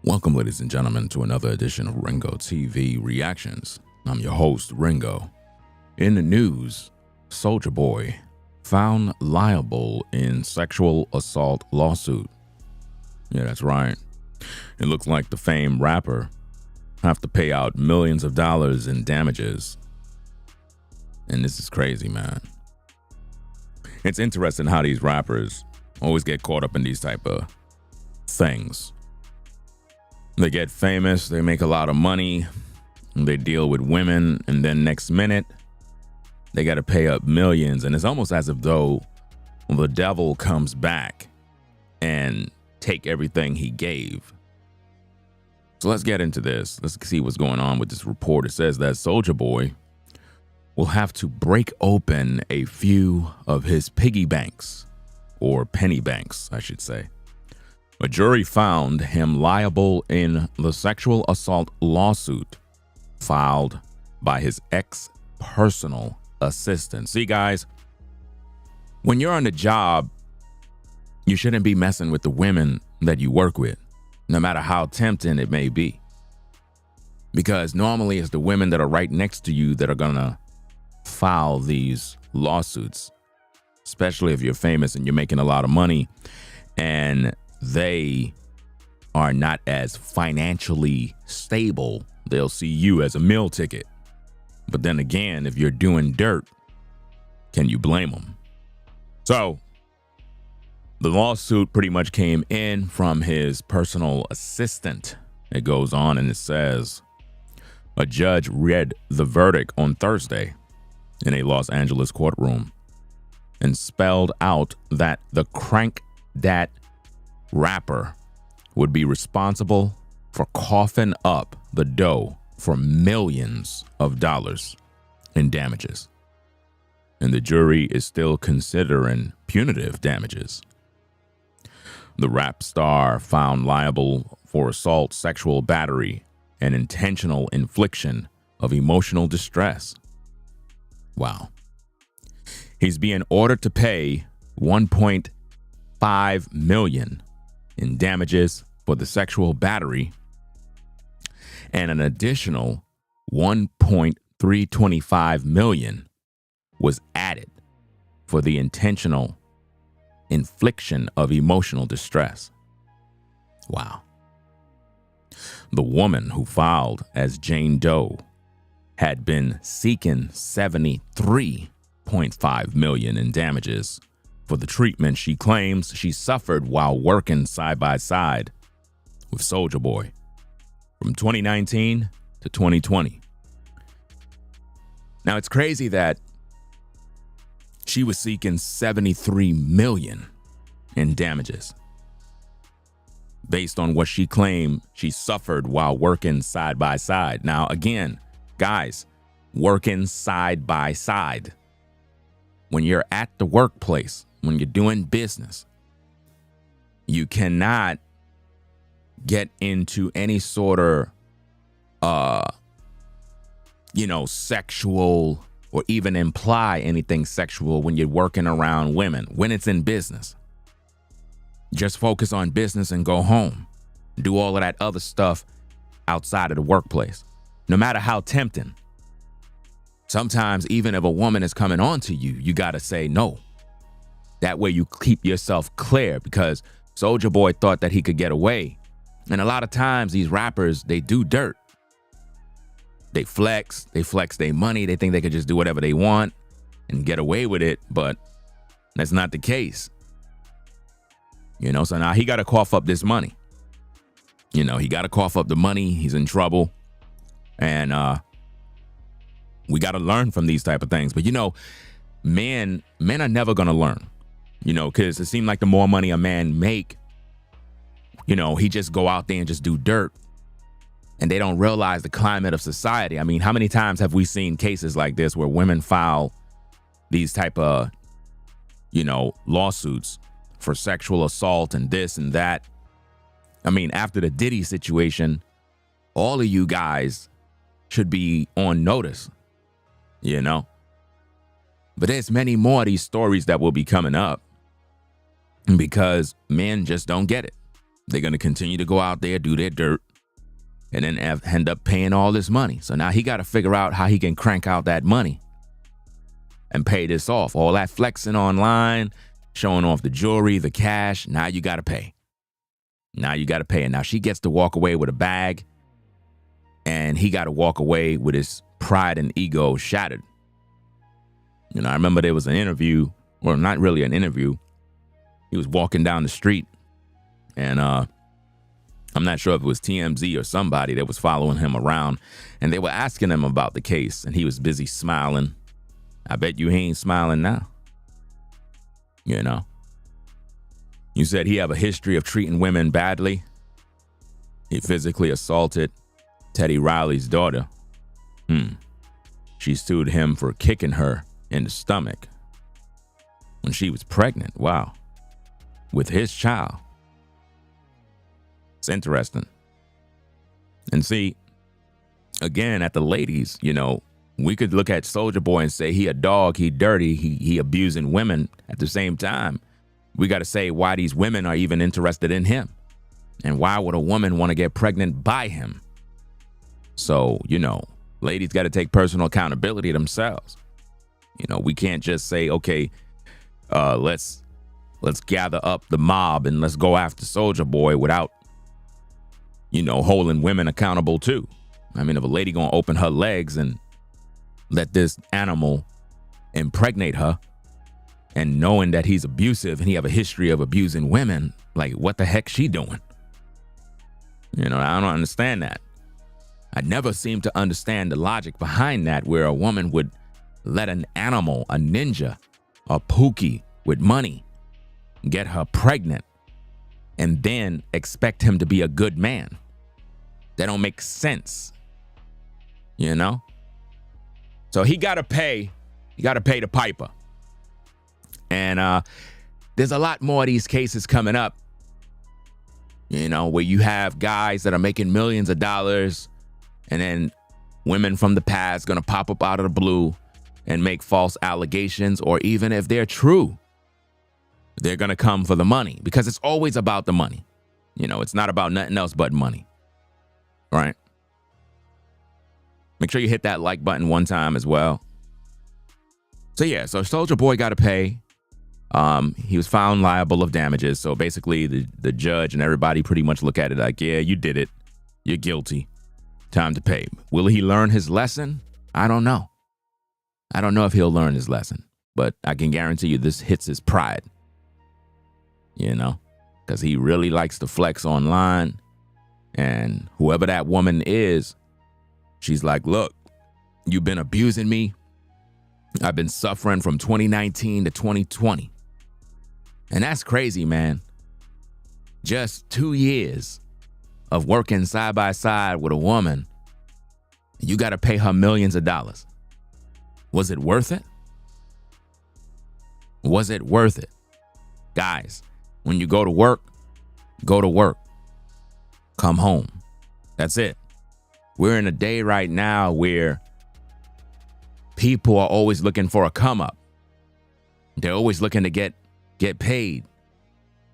Welcome, ladies and gentlemen, to another edition of Ringo TV Reactions. I'm your host, Ringo. In the news, Soulja Boy found liable in sexual assault lawsuit. Yeah, that's right. It looks like the famed rapper have to pay out millions of dollars in damages. And this is crazy, man. It's interesting how these rappers always get caught up in these type of things. They get famous, they make a lot of money, they deal with women, and then next minute, they got to pay up millions. And it's almost as if though the devil comes back and take everything he gave. So let's get into this. Let's see what's going on with this report. It says that Soulja Boy will have to break open a few of his piggy banks, or penny banks, I should say. A jury found him liable in the sexual assault lawsuit filed by his ex-personal assistant. See, guys, when you're on the job, you shouldn't be messing with the women that you work with, no matter how tempting it may be. Because normally it's the women that are right next to you that are going to file these lawsuits, especially if you're famous and you're making a lot of money and they are not as financially stable. They'll see you as a meal ticket. But then again, if you're doing dirt, can you blame them? So the lawsuit pretty much came in from his personal assistant. It goes on and it says, a judge read the verdict on Thursday in a Los Angeles courtroom and spelled out that the Crank Dat rapper would be responsible for coughing up the dough for millions of dollars in damages. And the jury is still considering punitive damages. The rap star found liable for assault, sexual battery, and intentional infliction of emotional distress. Wow. He's being ordered to pay $1.5 million in damages for the sexual battery, and an additional $1.325 million was added for the intentional infliction of emotional distress. Wow. The woman who filed as Jane Doe had been seeking $73.5 million in damages for the treatment she claims she suffered while working side by side with Soulja Boy from 2019 to 2020. Now, it's crazy that she was seeking $73 million in damages based on what she claimed she suffered while working side by side. Now, again, guys, working side by side. When you're at the workplace, when you're doing business, you cannot get into any sort of, sexual or even imply anything sexual when you're working around women, when it's in business. Just focus on business and go home. Do all of that other stuff outside of the workplace, no matter how tempting. Sometimes even if a woman is coming on to you, you got to say no. That way you keep yourself clear, because Soulja Boy thought that he could get away. And a lot of times these rappers, they do dirt. They flex their money. They think they could just do whatever they want and get away with it. But that's not the case. So now he got to cough up this money. He got to cough up the money. He's in trouble. And we got to learn from these type of things. But, men are never going to learn, because it seems like the more money a man make, he just go out there and just do dirt. And they don't realize the climate of society. I mean, how many times have we seen cases like this where women file these type of, lawsuits for sexual assault and this and that? I mean, after the Diddy situation, all of you guys should be on notice, But there's many more of these stories that will be coming up because men just don't get it. They're going to continue to go out there, do their dirt, and then end up paying all this money. So now he got to figure out how he can crank out that money and pay this off. All that flexing online, showing off the jewelry, the cash. Now you got to pay. Now you got to pay. And now she gets to walk away with a bag, and he got to walk away with his pride and ego shattered. You know, I remember there was an interview, or not really an interview. He was walking down the street, and I'm not sure if it was TMZ or somebody that was following him around, and they were asking him about the case, and he was busy smiling. I bet you he ain't smiling now. You know? You said he have a history of treating women badly. He physically assaulted Teddy Riley's daughter. She sued him for kicking her in the stomach when she was pregnant. Wow. With his child. It's interesting. And see, again, at the ladies, you know, we could look at Soulja Boy and say he a dog, he dirty, he abusing women. At the same time, we got to say why these women are even interested in him. And why would a woman want to get pregnant by him? So, you know, ladies got to take personal accountability themselves. You know, we can't just say, okay, let's gather up the mob and let's go after Soulja Boy without, you know, holding women accountable too. I mean, if a lady gonna open her legs and let this animal impregnate her, and knowing that he's abusive and he have a history of abusing women, like, what the heck she doing? You know, I don't understand that. I never seem to understand the logic behind that, where a woman would let an animal, a ninja, a pookie with money, get her pregnant and then expect him to be a good man. That don't make sense. You know? So he got to pay. He got to pay the piper. And there's a lot more of these cases coming up, you know, where you have guys that are making millions of dollars, and then women from the past going to pop up out of the blue and make false allegations, or even if they're true, they're going to come for the money, because it's always about the money. You know, it's not about nothing else but money. Right? Make sure you hit that like button one time as well. So yeah, so Soulja Boy got to pay. He was found liable of damages. So basically the judge and everybody pretty much look at it like, yeah, you did it. You're guilty. Time to pay. Will he learn his lesson? I don't know. I don't know if he'll learn his lesson, but I can guarantee you this hits his pride. You know, because he really likes to flex online. And whoever that woman is, she's like, look, you've been abusing me. I've been suffering from 2019 to 2020. And that's crazy, man. Just 2 years of working side by side with a woman. You got to pay her millions of dollars. Was it worth it? Was it worth it? Guys, when you go to work, go to work. Come home. That's it. We're in a day right now where people are always looking for a come up. They're always looking to get paid.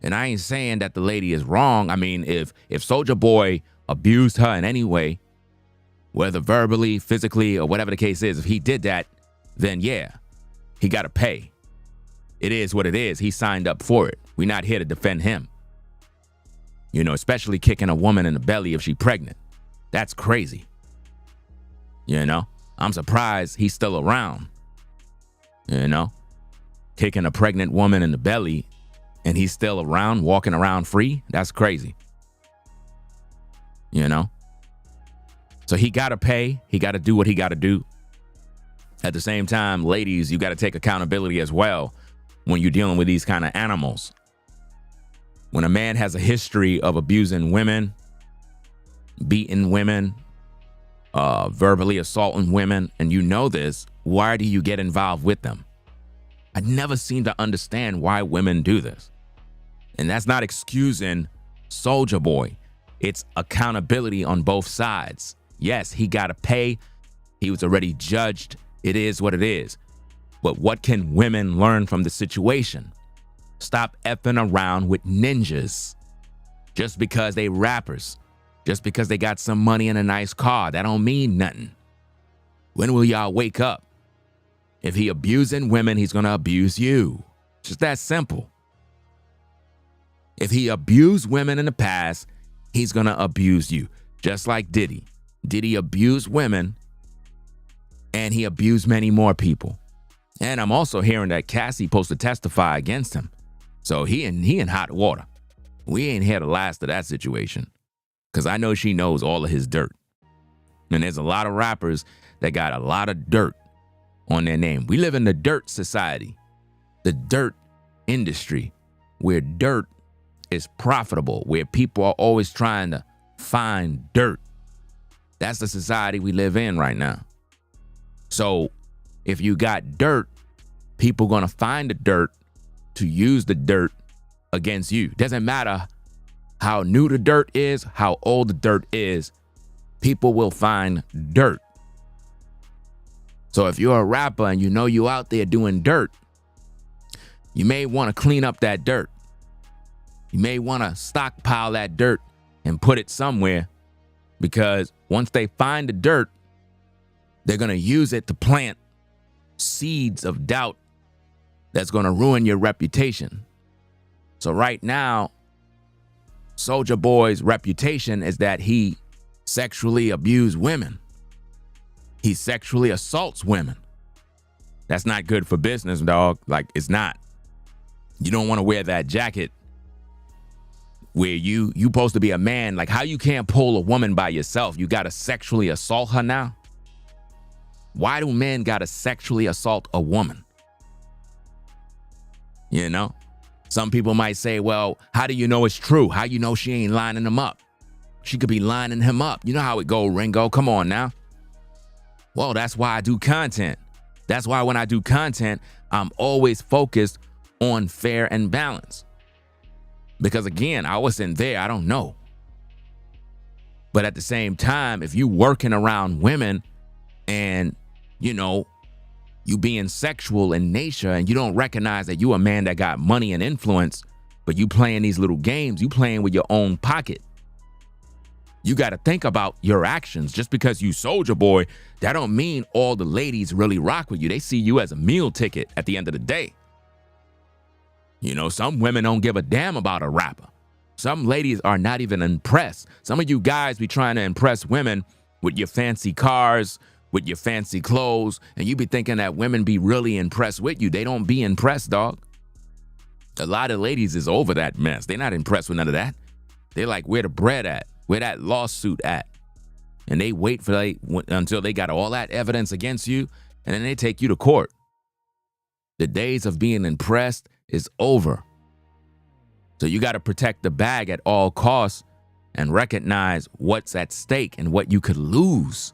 And I ain't saying that the lady is wrong. I mean, if Soulja Boy abused her in any way, whether verbally, physically, or whatever the case is, if he did that, then yeah, he got to pay. It is what it is. He signed up for it. We're not here to defend him. You know, especially kicking a woman in the belly if she's pregnant. That's crazy. You know, I'm surprised he's still around. You know, kicking a pregnant woman in the belly and he's still around, walking around free. That's crazy. You know, so he got to pay. He got to do what he got to do. At the same time, ladies, you got to take accountability as well when you're dealing with these kind of animals. When a man has a history of abusing women, beating women, verbally assaulting women, and you know this, why do you get involved with them? I never seem to understand why women do this. And that's not excusing Soulja Boy. It's accountability on both sides. Yes, he got to pay. He was already judged. It is what it is. But what can women learn from the situation? Stop effing around with ninjas. Just because they rappers, just because they got some money and a nice car, that don't mean nothing. When will y'all wake up? If he abusing women, he's gonna abuse you. Just that simple. If he abused women in the past, he's gonna abuse you. Just like Diddy. Diddy abused women, and he abused many more people. And I'm also hearing that Cassie supposed to testify against him. So he in hot water. We ain't here to last of that situation, because I know she knows all of his dirt. And there's a lot of rappers that got a lot of dirt on their name. We live in the dirt society, the dirt industry, where dirt is profitable, where people are always trying to find dirt. That's the society we live in right now. So if you got dirt, people gonna find the dirt to use the dirt against you. Doesn't matter how new the dirt is, how old the dirt is, people will find dirt. So if you're a rapper and you know you out there doing dirt, you may want to clean up that dirt. You may want to stockpile that dirt and put it somewhere, because once they find the dirt, they're going to use it to plant seeds of doubt that's going to ruin your reputation. So right now, Soulja Boy's reputation is that he sexually abused women. He sexually assaults women. That's not good for business, dog. Like, it's not. You don't want to wear that jacket where you supposed to be a man. Like, how you can't pull a woman by yourself? You got to sexually assault her now? Why do men got to sexually assault a woman? You know? Some people might say, well, how do you know it's true? How you know she ain't lining him up? She could be lining him up. You know how it go, Ringo. Come on now. Well, that's why I do content. That's why when I do content, I'm always focused on fair and balance. Because again, I wasn't there. I don't know. But at the same time, if you working around women and, you know, you being sexual in nature and you don't recognize that you a man that got money and influence, but you playing these little games, you playing with your own pocket. You got to think about your actions. Just because you Soulja Boy, that don't mean all the ladies really rock with you. They see you as a meal ticket at the end of the day. You know, some women don't give a damn about a rapper. Some ladies are not even impressed. Some of you guys be trying to impress women with your fancy cars, with your fancy clothes, and you be thinking that women be really impressed with you. They don't be impressed, dog. A lot of ladies is over that mess. They're not impressed with none of that. They're like, where the bread at? Where that lawsuit at? And they wait for until they got all that evidence against you, and then they take you to court. The days of being impressed is over. So you got to protect the bag at all costs and recognize what's at stake and what you could lose.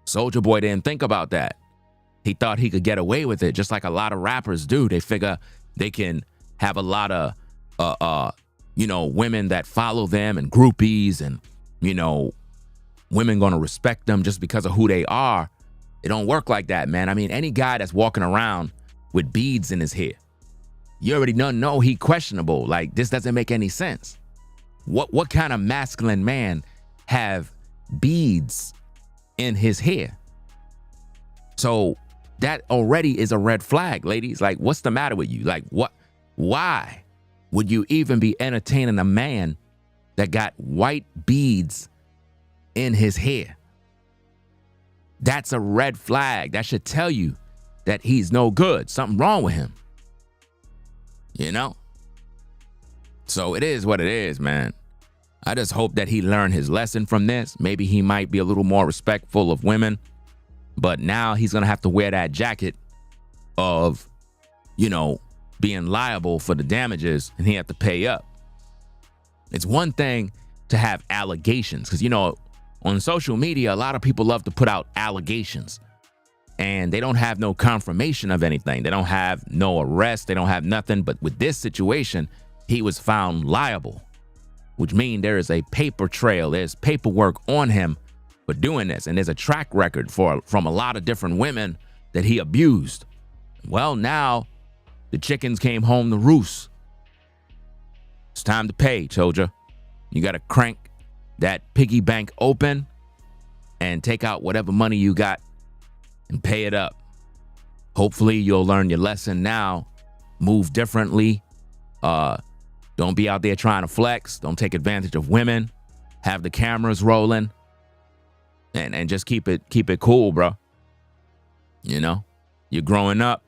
Soulja Boy didn't think about that. He thought he could get away with it, just like a lot of rappers do. They figure they can have a lot of, you know, women that follow them and groupies, and, you know, women gonna respect them just because of who they are. It don't work like that, man. I mean, any guy that's walking around with beads in his hair, you already know he questionable. Like, this doesn't make any sense. What kind of masculine man have beads in his hair? So that already is a red flag, ladies. Like, what's the matter with you? Like, why would you even be entertaining a man that got white beads in his hair? That's a red flag. That should tell you that he's no good. Something wrong with him. You know? So it is what it is, man. I just hope that he learned his lesson from this. Maybe he might be a little more respectful of women. But now he's going to have to wear that jacket of, you know, being liable for the damages, and he have to pay up. It's one thing to have allegations, because, you know, on social media, a lot of people love to put out allegations, and they don't have no confirmation of anything. They don't have no arrest. They don't have nothing. But with this situation, he was found liable, which means there is a paper trail. There's paperwork on him for doing this, and there's a track record from a lot of different women that he abused. Well, now the chickens came home to roost. It's time to pay, Soulja. You got to crank that piggy bank open and take out whatever money you got and pay it up. Hopefully you'll learn your lesson now. Move differently. Don't be out there trying to flex. Don't take advantage of women. Have the cameras rolling. And just keep it cool, bro. You know, you're growing up.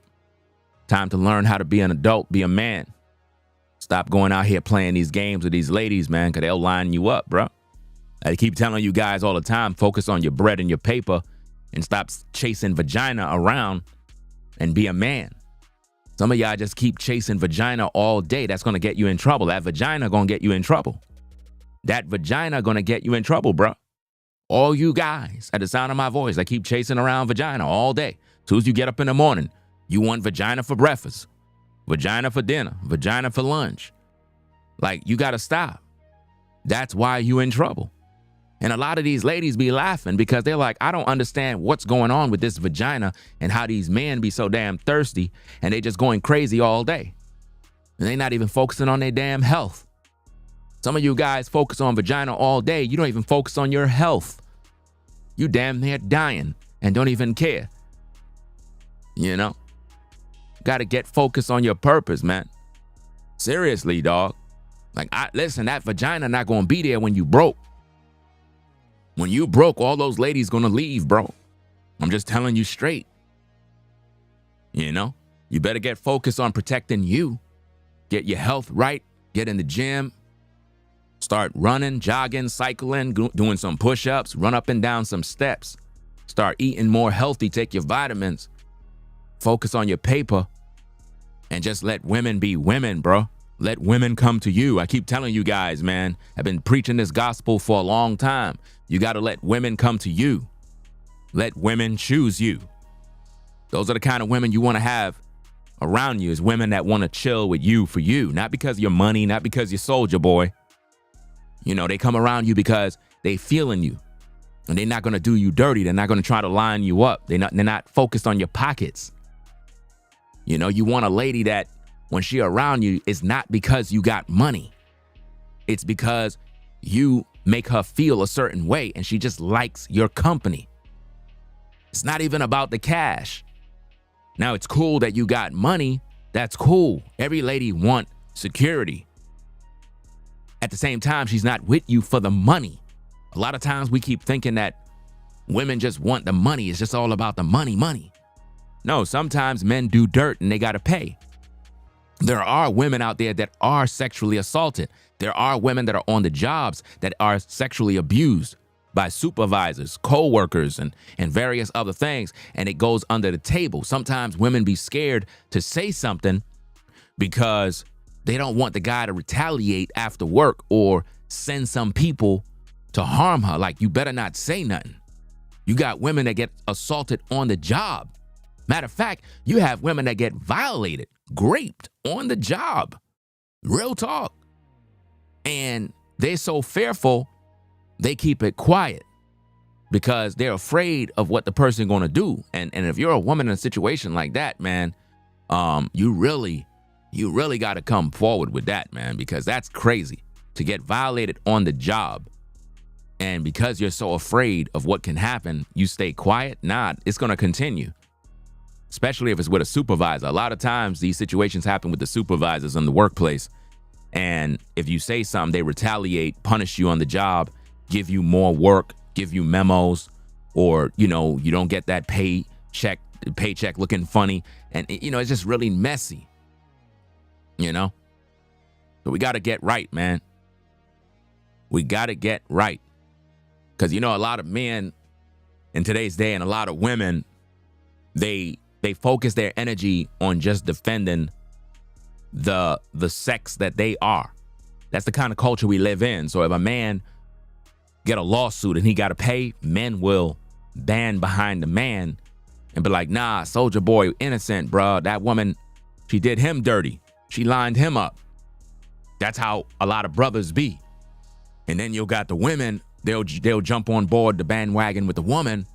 Time to learn how to be an adult, be a man. Stop going out here playing these games with these ladies, man, because they'll line you up, bro. I keep telling you guys all the time, focus on your bread and your paper and stop chasing vagina around and be a man. Some of y'all just keep chasing vagina all day. That's going to get you in trouble. That vagina going to get you in trouble. That vagina going to get you in trouble, bro. All you guys at the sound of my voice that keep chasing around vagina all day. As soon as you get up in the morning, you want vagina for breakfast, vagina for dinner, vagina for lunch. Like, you got to stop. That's why you in trouble. And a lot of these ladies be laughing because they're like, I don't understand what's going on with this vagina and how these men be so damn thirsty and they just going crazy all day. And they not even focusing on their damn health. Some of you guys focus on vagina all day. You don't even focus on your health. You damn near dying and don't even care. You know? Got to get focused on your purpose, man. Seriously, dog. Like, listen, that vagina not going to be there when you broke. When you broke, all those ladies going to leave, bro. I'm just telling you straight. You know? You better get focused on protecting you. Get your health right. Get in the gym. Start running, jogging, cycling, doing some push-ups. Run up and down some steps. Start eating more healthy. Take your vitamins. Focus on your paper. And just let women be women, bro. Let women come to you. I keep telling you guys, man. I've been preaching this gospel for a long time. You got to let women come to you. Let women choose you. Those are the kind of women you want to have around you, is women that want to chill with you for you. Not because of your money, not because you're Soulja Boy. You know, they come around you because they feeling you. And they're not going to do you dirty. They're not going to try to line you up. They're not focused on your pockets. You know, you want a lady that when she around you, it's not because you got money. It's because you make her feel a certain way and she just likes your company. It's not even about the cash. Now, it's cool that you got money. That's cool. Every lady want security. At the same time, she's not with you for the money. A lot of times we keep thinking that women just want the money. It's just all about the money. No, sometimes men do dirt and they got to pay. There are women out there that are sexually assaulted. There are women that are on the jobs that are sexually abused by supervisors, co-workers, and various other things, and it goes under the table. Sometimes women be scared to say something because they don't want the guy to retaliate after work or send some people to harm her. Like, you better not say nothing. You got women that get assaulted on the job. Matter of fact, you have women that get violated, raped on the job. Real talk. And they're so fearful, they keep it quiet because they're afraid of what the person going to do. And if you're a woman in a situation like that, man, you really got to come forward with that, man, because that's crazy to get violated on the job. And because you're so afraid of what can happen, you stay quiet. Nah, it's going to continue. Especially if it's with a supervisor. A lot of times these situations happen with the supervisors in the workplace. And if you say something, they retaliate, punish you on the job, give you more work, give you memos, or, you know, you don't get that paycheck looking funny. And, you know, it's just really messy, you know? So we got to get right, man. We got to get right. Because, you know, a lot of men in today's day and a lot of women, they focus their energy on just defending the sex that they are. That's the kind of culture we live in. So if a man get a lawsuit and he got to pay, men will band behind the man and be like, nah, Soulja Boy innocent, bro. That woman, she did him dirty. She lined him up. That's how a lot of brothers be. And then you got the women, they'll jump on board the bandwagon with the woman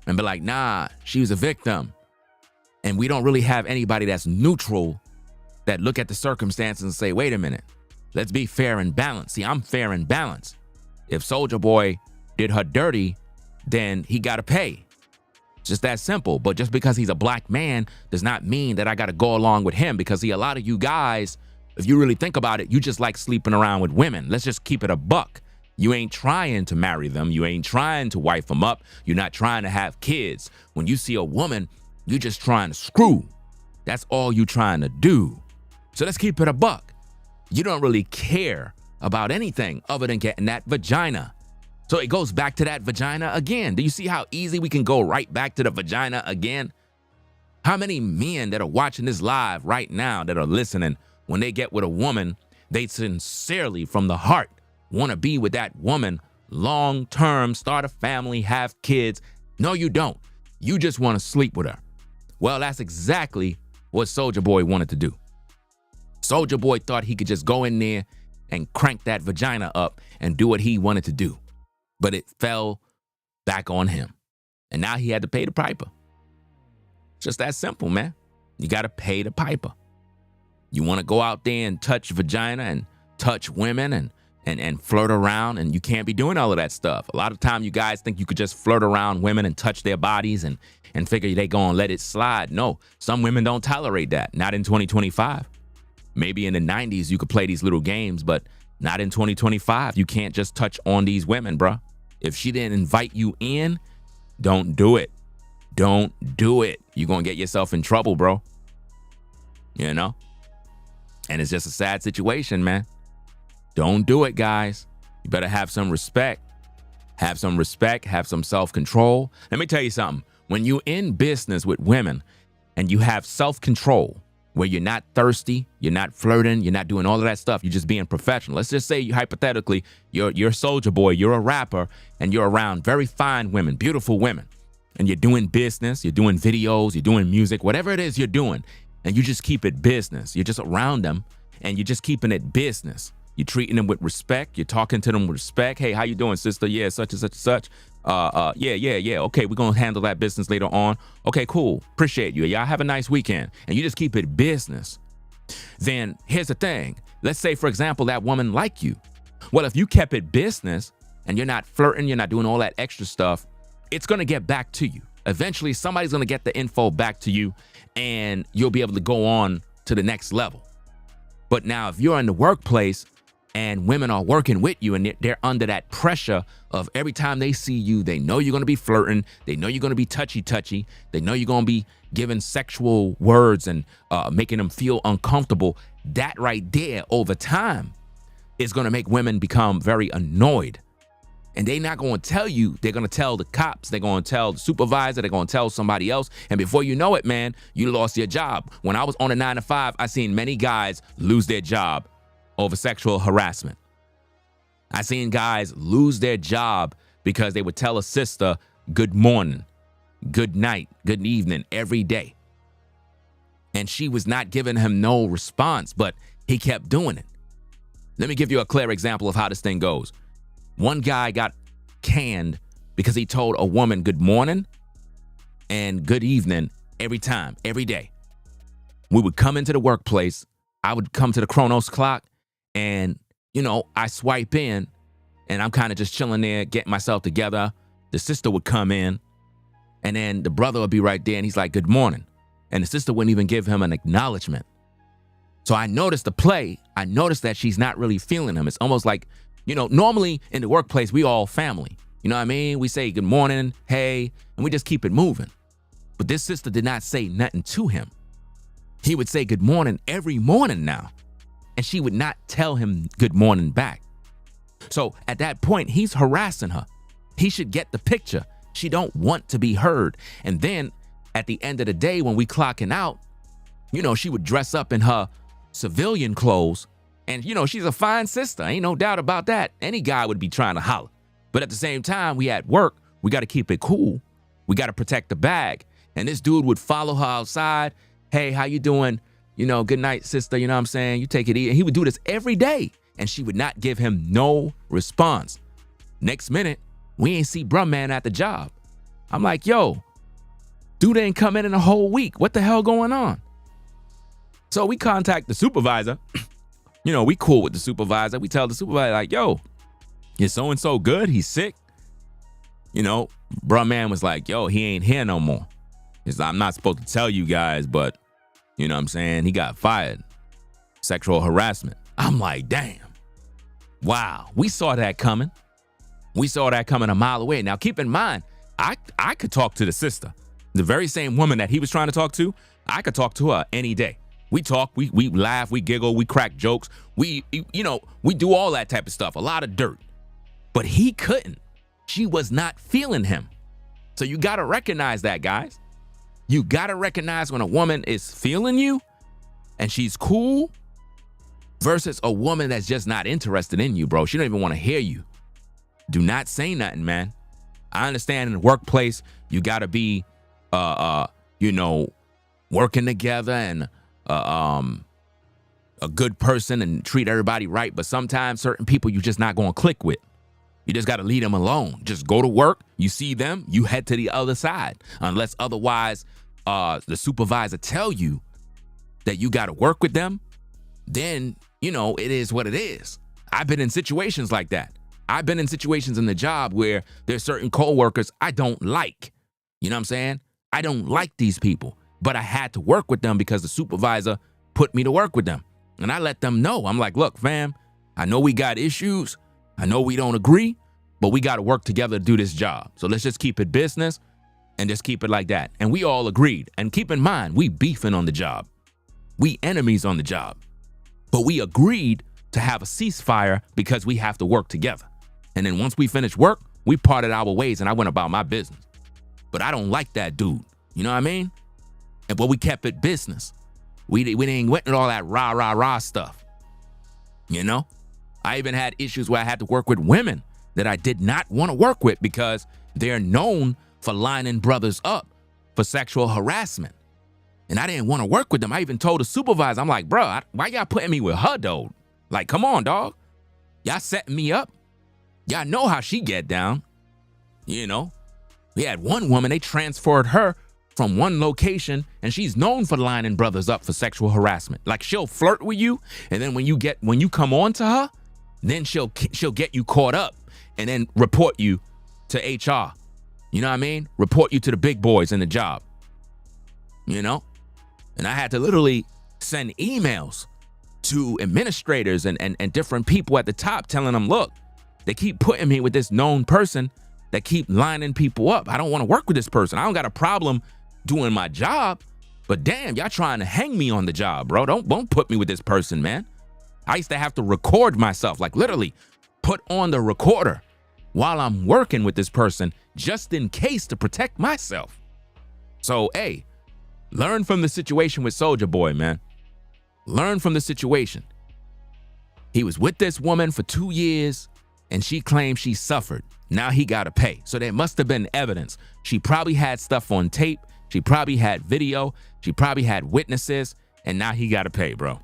and be like, nah, she was a victim. And we don't really have anybody that's neutral that look at the circumstances and say, wait a minute, Let's be fair and balanced. See, I'm fair and balanced. If Soulja Boy did her dirty, then he got to pay. It's just that simple. But just because he's a black man does not mean that I got to go along with him, because see, a lot of you guys, if you really think about it, you just like sleeping around with women. Let's just keep it a buck. You ain't trying to marry them. You ain't trying to wife them up. You're not trying to have kids. When you see a woman, you're just trying to screw. That's all you trying to do. So let's keep it a buck. You don't really care about anything other than getting that vagina. So it goes back to that vagina again. Do you see how easy we can go right back to the vagina again? How many men that are watching this live right now that are listening, when they get with a woman, they sincerely from the heart want to be with that woman long term, start a family, have kids? No, you don't. You just want to sleep with her. Well, that's exactly what Soulja Boy wanted to do. Soulja Boy thought he could just go in there and crank that vagina up and do what he wanted to do. But it fell back on him. And now he had to pay the piper. It's just that simple, man. You got to pay the piper. You want to go out there and touch vagina and touch women and flirt around, and you can't be doing all of that stuff. A lot of time you guys think you could just flirt around women and touch their bodies and figure they gonna let it slide. No, some women don't tolerate that. Not in 2025. Maybe in the 90s you could play these little games, but not in 2025. You can't just touch on these women, bruh. If she didn't invite you in, don't do it. Don't do it. You're gonna get yourself in trouble, bro. You know? And it's just a sad situation, man. Don't do it, guys. You better have some respect. Have some respect, have some self-control. Let me tell you something. When you're in business with women and you have self-control, where you're not thirsty, you're not flirting, you're not doing all of that stuff, you're just being professional. Let's just say, hypothetically, you're Soulja Boy, you're a rapper, and you're around very fine women, beautiful women, and you're doing business, you're doing videos, you're doing music, whatever it is you're doing, and you just keep it business. You're just around them, and you're just keeping it business. You're treating them with respect. You're talking to them with respect. Hey, how you doing, sister? Yeah, such and such and such. Yeah. Okay, we're going to handle that business later on. Okay, cool. Appreciate you. Y'all have a nice weekend. And you just keep it business. Then here's the thing. Let's say, for example, that woman like you. Well, if you kept it business and you're not flirting, you're not doing all that extra stuff, it's going to get back to you. Eventually, somebody's going to get the info back to you and you'll be able to go on to the next level. But now if you're in the workplace and women are working with you and they're under that pressure of every time they see you, they know you're going to be flirting. They know you're going to be touchy-touchy. They know you're going to be giving sexual words and making them feel uncomfortable. That right there over time is going to make women become very annoyed. And they're not going to tell you. They're going to tell the cops. They're going to tell the supervisor. They're going to tell somebody else. And before you know it, man, you lost your job. When I was on a 9-to-5, I seen many guys lose their job over sexual harassment. I seen guys lose their job because they would tell a sister good morning, good night, good evening every day. And she was not giving him no response, but he kept doing it. Let me give you a clear example of how this thing goes. One guy got canned because he told a woman good morning and good evening every time, every day. We would come into the workplace. I would come to the Chronos clock. And, you know, I swipe in and I'm kind of just chilling there, getting myself together. The sister would come in and then the brother would be right there and he's like, good morning. And the sister wouldn't even give him an acknowledgement. So I noticed the play. I noticed that she's not really feeling him. It's almost like, you know, normally in the workplace, we all family. You know what I mean? We say good morning, hey, and we just keep it moving. But this sister did not say nothing to him. He would say good morning every morning now. And she would not tell him good morning back. So at that point, he's harassing her. He should get the picture. She don't want to be heard. And then at the end of the day, when we clocking out, you know, she would dress up in her civilian clothes. And, you know, she's a fine sister. Ain't no doubt about that. Any guy would be trying to holler. But at the same time, we at work. We got to keep it cool. We got to protect the bag. And this dude would follow her outside. Hey, how you doing? You know, good night, sister. You know what I'm saying? You take it easy. And he would do this every day. And she would not give him no response. Next minute, we ain't see bruh man at the job. I'm like, yo, dude ain't come in a whole week. What the hell going on? So we contact the supervisor. we cool with the supervisor. We tell the supervisor, like, yo, is so-and-so good? He's sick. Bruh man was like, yo, he ain't here no more. I'm not supposed to tell you guys, but you know what I'm saying? He got fired. Sexual harassment. I'm like, damn. Wow. We saw that coming. We saw that coming a mile away. Now, keep in mind, I could talk to the sister. The very same woman that he was trying to talk to, I could talk to her any day. We talk, we laugh, we giggle, we crack jokes. We do all that type of stuff. A lot of dirt. But he couldn't. She was not feeling him. So you got to recognize that, guys. You got to recognize when a woman is feeling you and she's cool versus a woman that's just not interested in you, bro. She don't even want to hear you. Do not say nothing, man. I understand in the workplace, you got to be, working together and a good person and treat everybody right. But sometimes certain people you just not going to click with. You just got to leave them alone. Just go to work. You see them, you head to the other side. Unless otherwise the supervisor tell you that you got to work with them, then, it is what it is. I've been in situations like that. I've been in situations in the job where there's certain coworkers I don't like. You know what I'm saying? I don't like these people, but I had to work with them because the supervisor put me to work with them. And I let them know. I'm like, look, fam, I know we got issues. I know we don't agree, but we got to work together to do this job. So let's just keep it business and just keep it like that. And we all agreed. And keep in mind, we beefing on the job. We enemies on the job. But we agreed to have a ceasefire because we have to work together. And then once we finished work, we parted our ways and I went about my business. But I don't like that dude. You know what I mean? But we kept it business. We didn't went with all that rah stuff. I even had issues where I had to work with women that I did not want to work with because they're known for lining brothers up for sexual harassment. And I didn't want to work with them. I even told the supervisor, I'm like, bro, why y'all putting me with her, though? Like, come on, dog. Y'all setting me up. Y'all know how she get down. We had one woman, they transferred her from one location, and she's known for lining brothers up for sexual harassment. Like, she'll flirt with you, and then when you come on to her, then she'll get you caught up and then report you to HR. You know what I mean? Report you to the big boys in the job. And I had to literally send emails to administrators and different people at the top telling them, look, they keep putting me with this known person that keep lining people up. I don't want to work with this person. I don't got a problem doing my job, but damn, y'all trying to hang me on the job, bro. Don't put me with this person, man. I used to have to record myself, like literally put on the recorder while I'm working with this person just in case to protect myself. So, hey, learn from the situation with Soulja Boy, man. Learn from the situation. He was with this woman for 2 years and she claimed she suffered. Now he got to pay. So there must have been evidence. She probably had stuff on tape. She probably had video. She probably had witnesses. And now he got to pay, bro.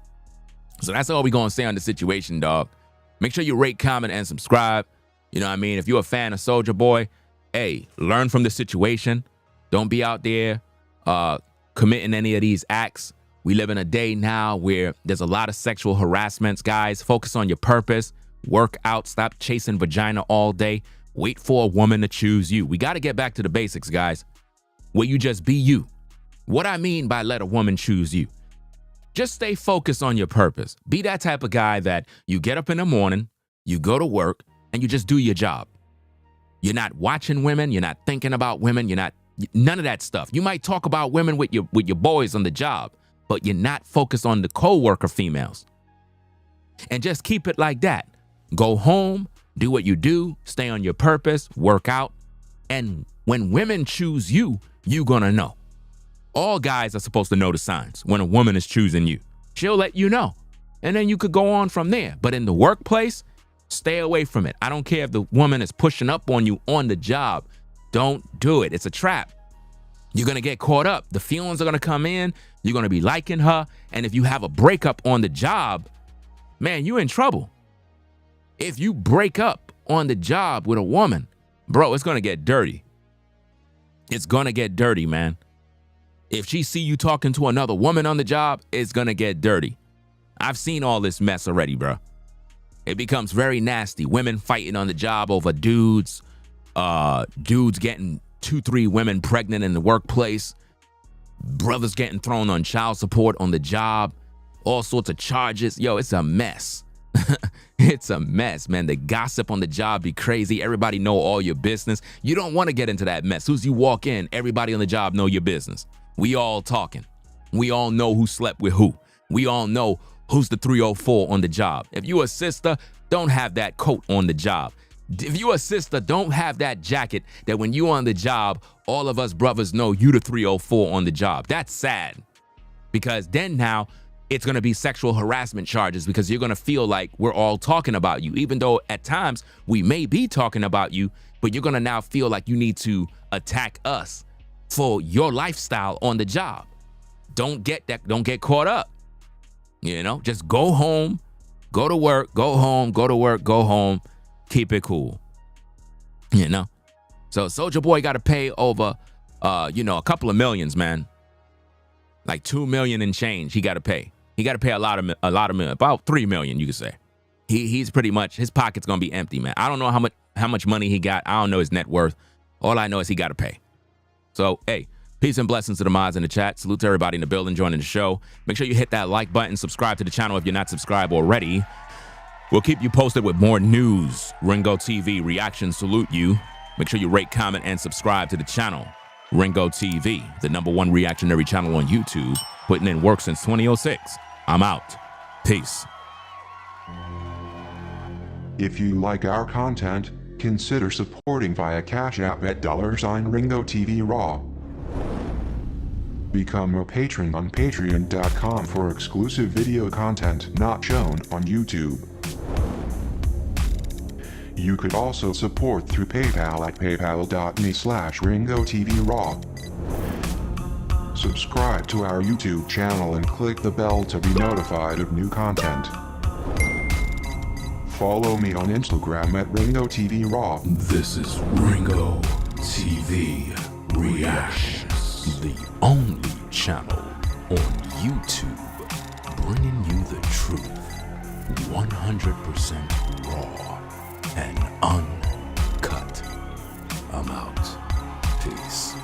So that's all we going to say on the situation, dog. Make sure you rate, comment, and subscribe. You know what I mean? If you're a fan of Soulja Boy, hey, learn from the situation. Don't be out there committing any of these acts. We live in a day now where there's a lot of sexual harassments. Guys, focus on your purpose. Work out. Stop chasing vagina all day. Wait for a woman to choose you. We got to get back to the basics, guys, where you just be you. What I mean by let a woman choose you. Just stay focused on your purpose. Be that type of guy that you get up in the morning, you go to work, and you just do your job. You're not watching women. You're not thinking about women. You're not none of that stuff. You might talk about women with your boys on the job, but you're not focused on the co-worker females. And just keep it like that. Go home, do what you do, stay on your purpose, work out. And when women choose you, you're gonna know. All guys are supposed to know the signs when a woman is choosing you. She'll let you know. And then you could go on from there. But in the workplace, stay away from it. I don't care if the woman is pushing up on you on the job. Don't do it. It's a trap. You're going to get caught up. The feelings are going to come in. You're going to be liking her. And if you have a breakup on the job, man, you're in trouble. If you break up on the job with a woman, bro, it's going to get dirty. It's going to get dirty, man. If she see you talking to another woman on the job, it's going to get dirty. I've seen all this mess already, bro. It becomes very nasty. Women fighting on the job over dudes. Dudes getting 2-3 women pregnant in the workplace. Brothers getting thrown on child support on the job. All sorts of charges. Yo, it's a mess. It's a mess, man. The gossip on the job be crazy. Everybody know all your business. You don't want to get into that mess. Soon as you walk in, everybody on the job know your business. We all talking. We all know who slept with who. We all know who's the 304 on the job. If you a sister, don't have that coat on the job. If you a sister, don't have that jacket that when you on the job, all of us brothers know you the 304 on the job. That's sad. Because then now, it's going to be sexual harassment charges because you're going to feel like we're all talking about you, even though at times we may be talking about you, but you're going to now feel like you need to attack us for your lifestyle on the job. Don't get caught up. You know, just go home, go to work, go home, go to work, go home, keep it cool. You know, so Soulja Boy got to pay over, a couple of millions, man. Like 2 million and change he got to pay. He got to pay a lot of million, about 3 million, you could say. He's pretty much, his pocket's going to be empty, man. I don't know how much money he got. I don't know his net worth. All I know is he got to pay. So, hey, peace and blessings to the mods in the chat. Salute to everybody in the building joining the show. Make sure you hit that like button, subscribe to the channel if you're not subscribed already. We'll keep you posted with more news. Ringo TV reactions salute you. Make sure you rate, comment, and subscribe to the channel. Ringo TV, the #1 reactionary channel on YouTube, putting in work since 2006. I'm out. Peace. If you like our content, consider supporting via Cash App at $Ringo TV Raw. Become a patron on patreon.com for exclusive video content not shown on YouTube. You could also support through PayPal at paypal.me/Ringo TV Raw. Subscribe to our YouTube channel and click the bell to be notified of new content. Follow me on Instagram at Ringo TV Raw. This is Ringo TV Reactions, the only channel on YouTube bringing you the truth, 100% raw and uncut. I'm out. Peace.